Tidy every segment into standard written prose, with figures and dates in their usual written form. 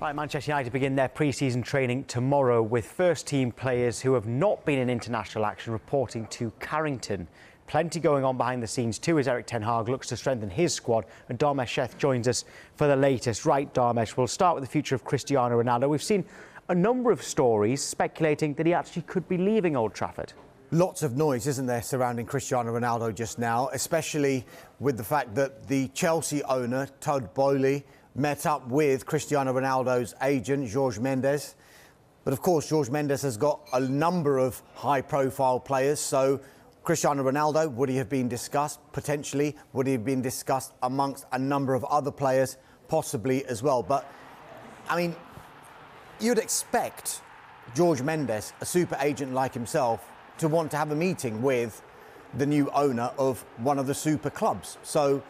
Right, Manchester United begin their pre-season training tomorrow with first-team players who have not been in international action reporting to Carrington. Plenty going on behind the scenes too as Erik Ten Hag looks to strengthen his squad, and Dharmesh Sheth joins us for the latest. Right, Dharmesh, we'll start with the future of Cristiano Ronaldo. We've seen a number of stories speculating that he actually could be leaving Old Trafford. Lots of noise, isn't there, surrounding Cristiano Ronaldo just now, especially with the fact that the Chelsea owner, Todd Boehly, met up with Cristiano Ronaldo's agent, Jorge Mendes. But of course, Jorge Mendes has got a number of high-profile players, so Cristiano Ronaldo, would he have been discussed? Potentially. Would he have been discussed amongst a number of other players? Possibly as well. But, I mean, you'd expect Jorge Mendes, a super agent like himself, to want to have a meeting with the new owner of one of the super clubs. So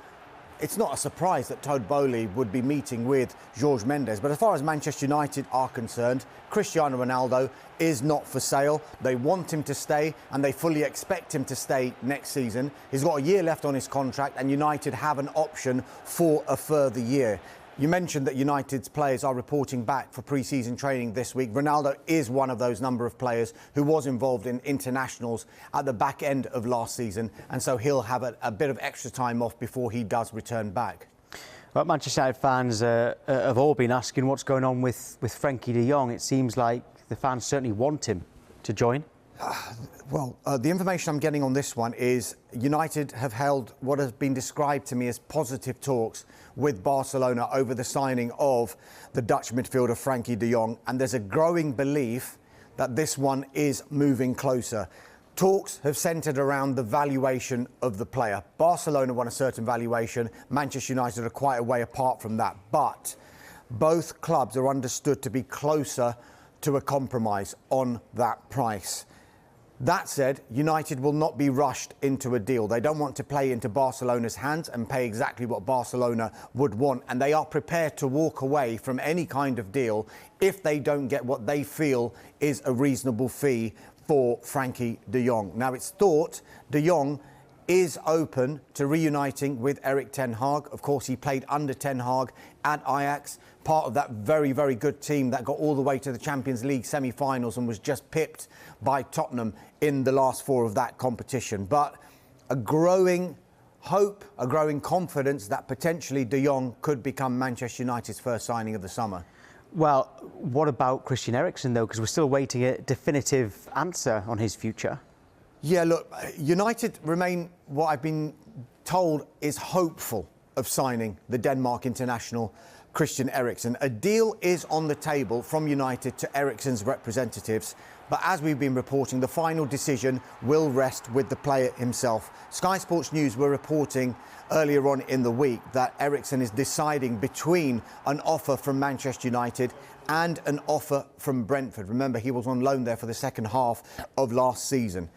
it's not a surprise that Todd Boehly would be meeting with Jorge Mendes. But as far as Manchester United are concerned, Cristiano Ronaldo is not for sale. They want him to stay and they fully expect him to stay next season. He's got a year left on his contract and United have an option for a further year. You mentioned that United's players are reporting back for pre-season training this week. Ronaldo is one of those number of players who was involved in internationals at the back end of last season, and so he'll have a bit of extra time off before he does return back. Well, Manchester United fans have all been asking what's going on with Frenkie de Jong. It seems like the fans certainly want him to join. Well, the information I'm getting on this one is United have held what has been described to me as positive talks with Barcelona over the signing of the Dutch midfielder Frenkie de Jong, and there's a growing belief that this one is moving closer. Talks have centred around the valuation of the player. Barcelona want a certain valuation, Manchester United are quite a way apart from that, but both clubs are understood to be closer to a compromise on that price. That said, United will not be rushed into a deal. They don't want to play into Barcelona's hands and pay exactly what Barcelona would want. And they are prepared to walk away from any kind of deal if they don't get what they feel is a reasonable fee for Frenkie de Jong. Now, it's thought de Jong is open to reuniting with Erik Ten Hag. Of course, he played under Ten Hag at Ajax, part of that very, very good team that got all the way to the Champions League semi-finals and was just pipped by Tottenham in the last four of that competition. But a growing hope, a growing confidence that potentially de Jong could become Manchester United's first signing of the summer. Well, what about Christian Eriksen, though? Because we're still waiting a definitive answer on his future. Yeah, look, United remain, what I've been told, is hopeful of signing the Denmark international Christian Eriksen. A deal is on the table from United to Eriksen's representatives, but as we've been reporting, the final decision will rest with the player himself. Sky Sports News were reporting earlier on in the week that Eriksen is deciding between an offer from Manchester United and an offer from Brentford. Remember, he was on loan there for the second half of last season.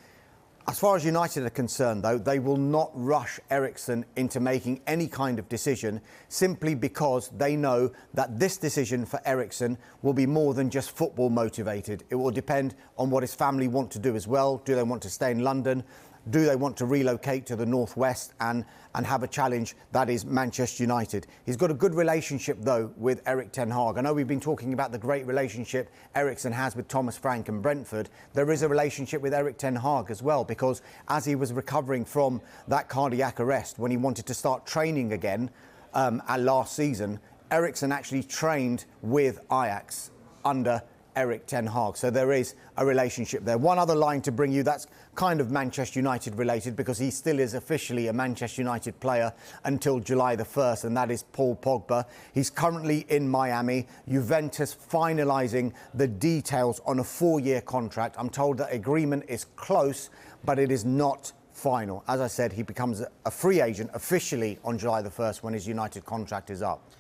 As far as United are concerned, though, they will not rush Eriksen into making any kind of decision simply because they know that this decision for Eriksen will be more than just football motivated. It will depend on what his family want to do as well. Do they want to stay in London? Do they want to relocate to the northwest and have a challenge that is Manchester United? He's got a good relationship, though, with Erik Ten Hag. I know we've been talking about the great relationship Eriksen has with Thomas Frank and Brentford. There is a relationship with Erik Ten Hag as well, because as he was recovering from that cardiac arrest, when he wanted to start training again last season, Eriksen actually trained with Ajax under Erik Ten Hag. So there is a relationship there. One other line to bring you that's kind of Manchester United related, because he still is officially a Manchester United player until July the 1st, and that is Paul Pogba. He's currently in Miami. Juventus finalising the details on a 4-year contract. I'm told that agreement is close, but it is not final. As I said, he becomes a free agent officially on July the 1st when his United contract is up.